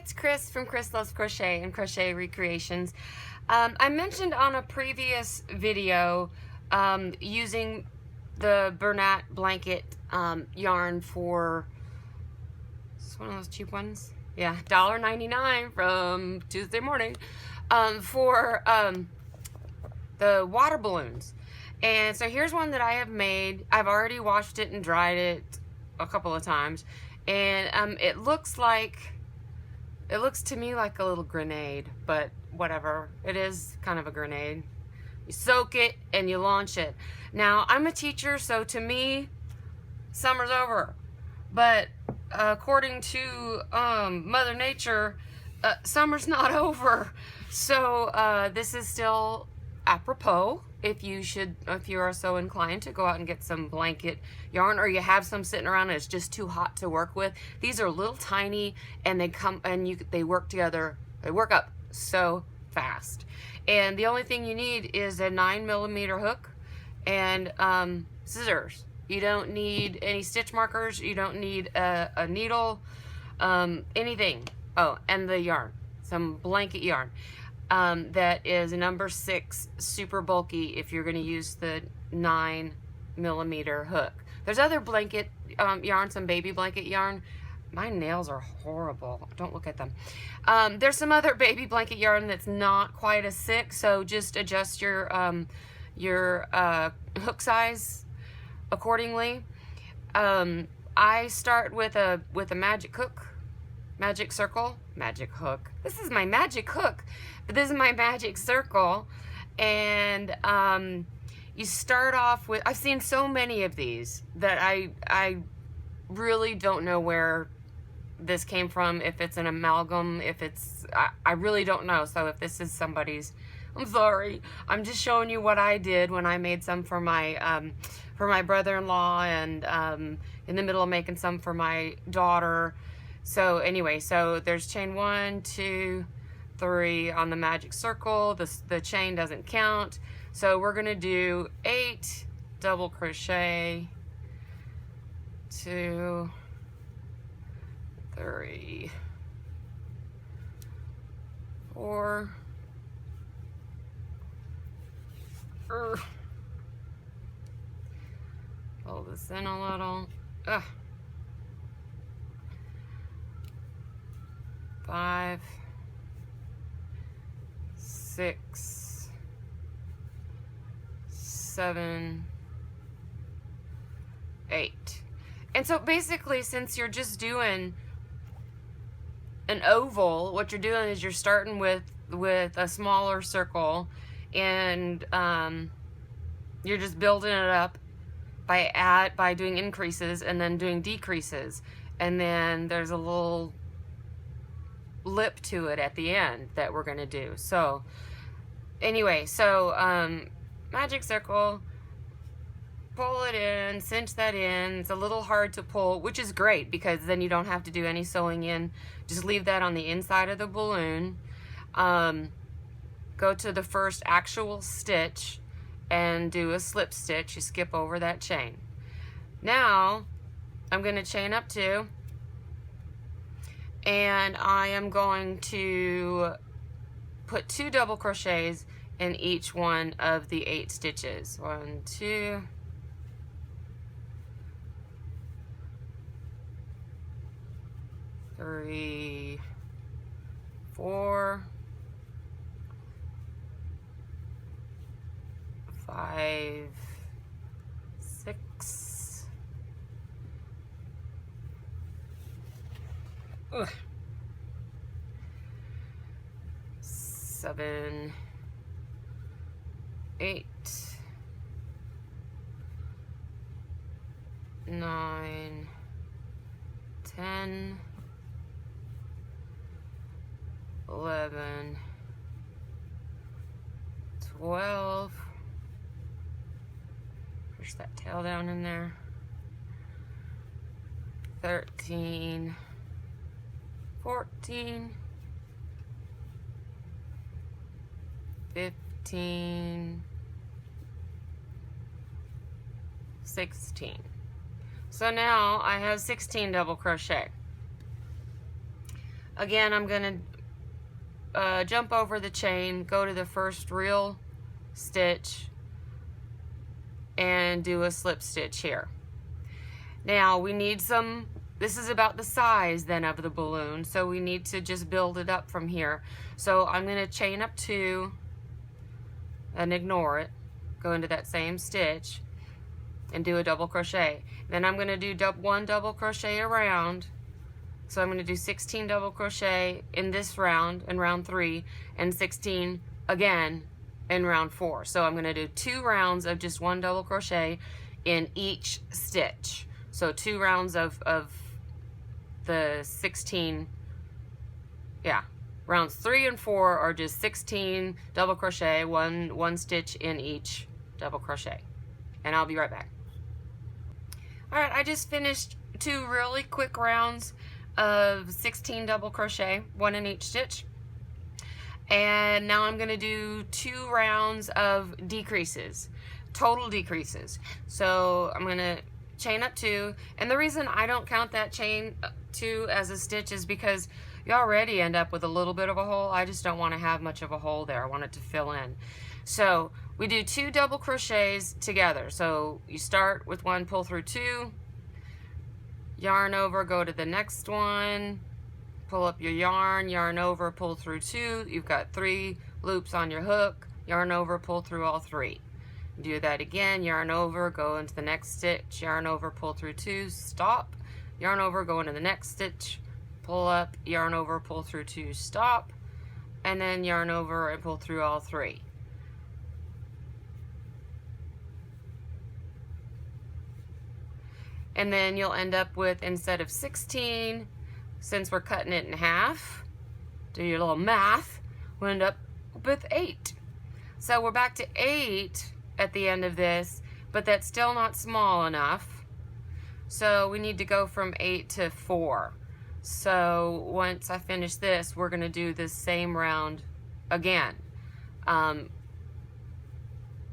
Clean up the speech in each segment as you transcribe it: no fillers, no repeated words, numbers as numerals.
it's Chris from Chris Loves Crochet and Crochet Recreations. I mentioned on a previous video using the Bernat blanket yarn for, it's one of those cheap ones, yeah, $1.99 from Tuesday morning, for the water balloons. And so here's one that I have made. I've already washed it and dried it a couple of times, and it looks to me like a little grenade, but whatever, it is kind of a grenade. You soak it and you launch it. Now, I'm a teacher, so to me summer's over, but according to Mother Nature, summer's not over. So this is still apropos if you are so inclined to go out and get some blanket yarn, or you have some sitting around and it's just too hot to work with. These are little tiny, and they work together. They work up so fast. And the only thing you need is a 9mm hook and scissors. You don't need any stitch markers. You don't need a needle, anything. Oh, and the yarn, some blanket yarn. That is a number 6, super bulky if you're going to use the 9mm hook. There's other blanket yarn, some baby blanket yarn. My nails are horrible. Don't look at them. There's some other baby blanket yarn that's not quite as thick, so just adjust your hook size accordingly. I start with a magic hook. Magic circle, magic hook. This is my magic hook, but this is my magic circle. And you start off with, I've seen so many of these that I really don't know where this came from, if it's an amalgam, if it's, I really don't know. So if this is somebody's, I'm sorry. I'm just showing you what I did when I made some for my brother-in-law, and in the middle of making some for my daughter. So anyway, so there's chain 1, 2, 3 on the magic circle. The chain doesn't count. So we're gonna do 8 double crochet, 2, 3, 4, pull this in a little. 5, 6, 7, 8. And so basically, since you're just doing an oval, what you're doing is you're starting with a smaller circle, and you're just building it up by doing increases and then doing decreases, and then there's a little lip to it at the end that we're gonna do. So anyway, so magic circle, pull it in, cinch that in. It's a little hard to pull, which is great because then you don't have to do any sewing in. Just leave that on the inside of the balloon. Go to the first actual stitch and do a slip stitch. You skip over that chain. Now I'm gonna chain up 2, and I am going to put 2 double crochets in each one of the 8 stitches. 1, 2, 3, 4, 5, 6, 7, 8, 9, 10, 11, 12. Push that tail down in there. 13, 14, 15, 16. So now I have 16 double crochet. Again, I'm gonna jump over the chain, go to the first real stitch, and do a slip stitch here. Now we need some, this is about the size then of the balloon, so we need to just build it up from here. So I'm going to chain up 2 and ignore it, go into that same stitch and do a double crochet. Then I'm going to do 1 double crochet around. So I'm going to do 16 double crochet in this round, in round 3, and 16 again in round 4. So I'm going to do 2 rounds of just 1 double crochet in each stitch. So 2 rounds of the 16, yeah, rounds 3 and 4 are just 16 double crochet, one stitch in each double crochet. And I'll be right back. Alright, I just finished 2 really quick rounds of 16 double crochet, 1 in each stitch. And now I'm going to do 2 rounds of decreases, total decreases. So I'm going to chain up 2, and the reason I don't count that chain 2 as a stitch is because you already end up with a little bit of a hole. I just don't want to have much of a hole there. I want it to fill in. So we do 2 double crochets together. So you start with 1, pull through 2, yarn over, go to the next one, pull up your yarn over, pull through 2. You've got 3 loops on your hook, yarn over, pull through all 3. Do that again, yarn over, go into the next stitch, yarn over, pull through 2, stop, yarn over, go into the next stitch, pull up, yarn over, pull through 2, stop, and then yarn over and pull through all 3. And then you'll end up with, instead of 16, since we're cutting it in half, do your little math, we'll end up with 8. So we're back to 8 at the end of this, but that's still not small enough. So we need to go from 8 to 4. So once I finish this, we're going to do this same round again.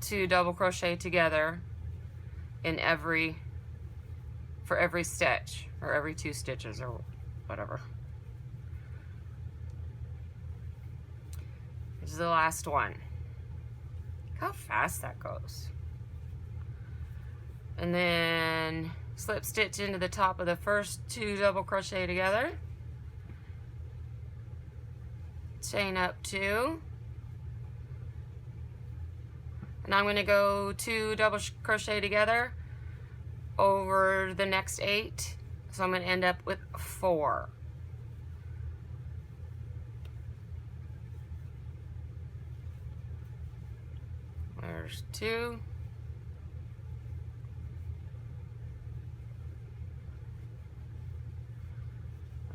2 double crochet together in for every stitch, or every 2 stitches, or whatever. This is the last one. How fast that goes. And then slip stitch into the top of the first 2 double crochet together, chain up 2, and I'm going to go 2 double crochet together over the next 8, so I'm going to end up with 4. There's 2.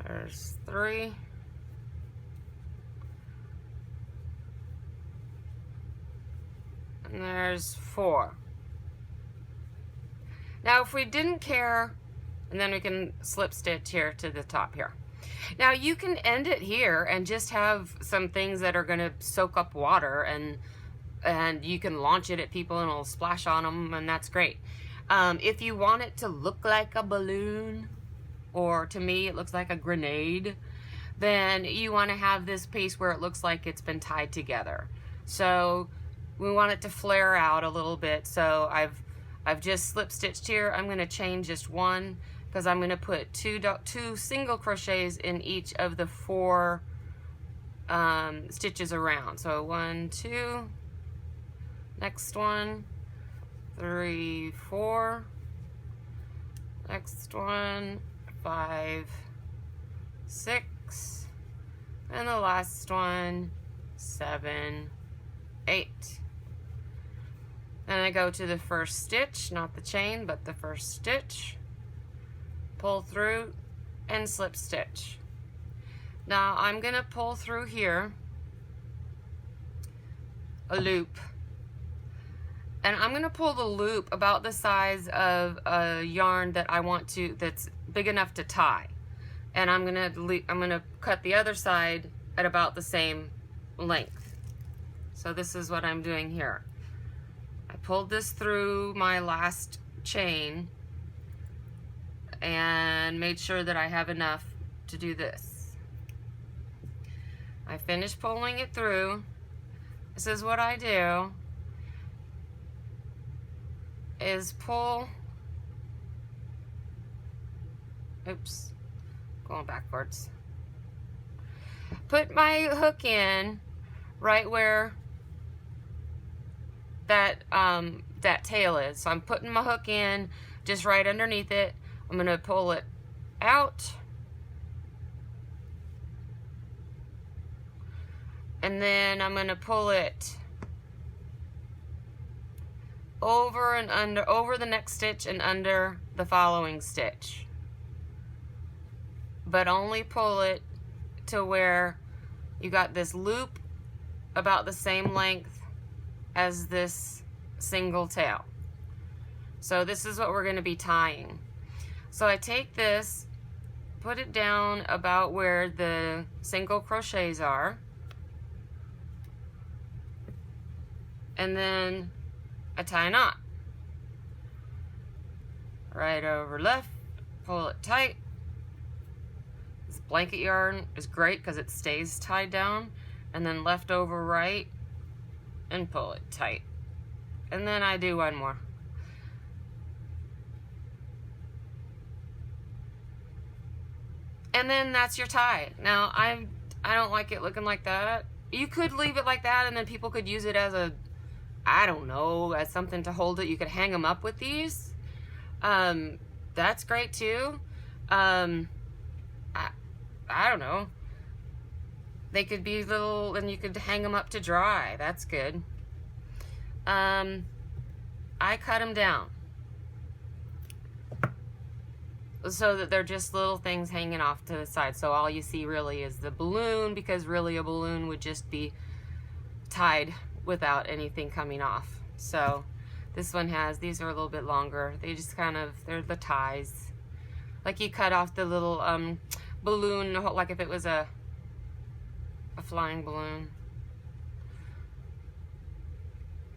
There's 3. And there's 4. Now if we didn't care, and then we can slip stitch here to the top here. Now you can end it here and just have some things that are going to soak up water, and you can launch it at people and it'll splash on them, and that's great. If you want it to look like a balloon, or to me it looks like a grenade, then you want to have this piece where it looks like it's been tied together. So we want it to flare out a little bit. So I've just slip stitched here. I'm going to chain just 1 because I'm going to put 2 single crochets in each of the 4 stitches around. So 1, 2, next one, 3, 4, next one, 5, 6, and the last one, 7, 8. Then I go to the first stitch, not the chain, but the first stitch, pull through and slip stitch. Now I'm going to pull through here a loop, and I'm going to pull the loop about the size of a yarn that I want to, that's big enough to tie, and I'm going to cut the other side at about the same length. So this is what I'm doing here. I pulled this through my last chain and made sure that I have enough to do this. I finish pulling it through. This is what I do, is pull, oops, going backwards. Put my hook in right where that tail is. So I'm putting my hook in just right underneath it. I'm gonna pull it out, and then I'm gonna pull it over and under, over the next stitch and under the following stitch. But only pull it to where you got this loop about the same length as this single tail. So this is what we're going to be tying. So I take this, put it down about where the single crochets are, and then I tie a knot. Right over left, pull it tight. This blanket yarn is great because it stays tied down, and then left over right and pull it tight. And then I do one more. And then that's your tie. Now I don't like it looking like that. You could leave it like that and then people could use it as a, I don't know, as something to hold it. You could hang them up with these. That's great too. I don't know. They could be little, and you could hang them up to dry. That's good. I cut them down so that they're just little things hanging off to the side. So all you see really is the balloon, because really a balloon would just be tied without anything coming off. So this one has, these are a little bit longer. They just kind of, they're the ties. Like you cut off the little balloon, like if it was a flying balloon.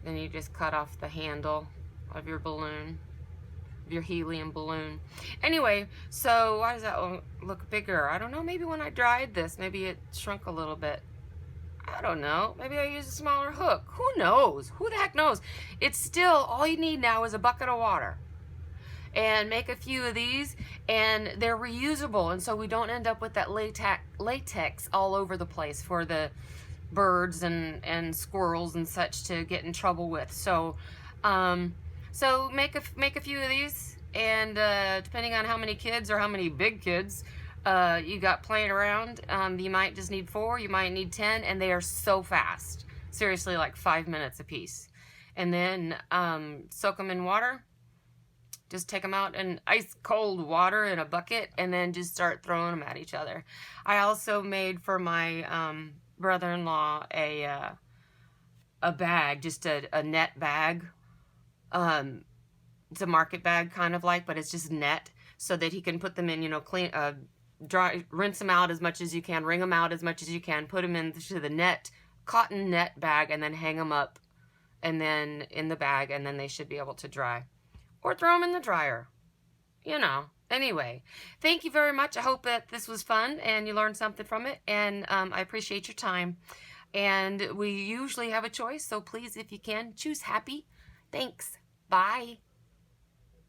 Then you just cut off the handle of your balloon, of your helium balloon. Anyway, so why does that look bigger? I don't know, maybe when I dried this, maybe it shrunk a little bit. I don't know, maybe I used a smaller hook. Who knows? Who the heck knows? It's still, all you need now is a bucket of water. And make a few of these, and they're reusable, and so we don't end up with that latex all over the place for the birds and squirrels and such to get in trouble with. So so make a few of these, and depending on how many kids or how many big kids you got playing around, you might just need 4, you might need 10, and they are so fast. Seriously, like 5 minutes a piece. And then soak them in water. Just take them out in ice cold water in a bucket, and then just start throwing them at each other. I also made for my brother-in-law a bag, just a net bag. It's a market bag kind of like, but it's just net, so that he can put them in, you know, clean, dry, rinse them out as much as you can, wring them out as much as you can, put them into the net, cotton net bag, and then hang them up, and then in the bag, and then they should be able to dry. Or throw them in the dryer, you know. Anyway, thank you very much. I hope that this was fun and you learned something from it, and I appreciate your time. And we usually have a choice, so please, if you can, choose happy. Thanks. Bye.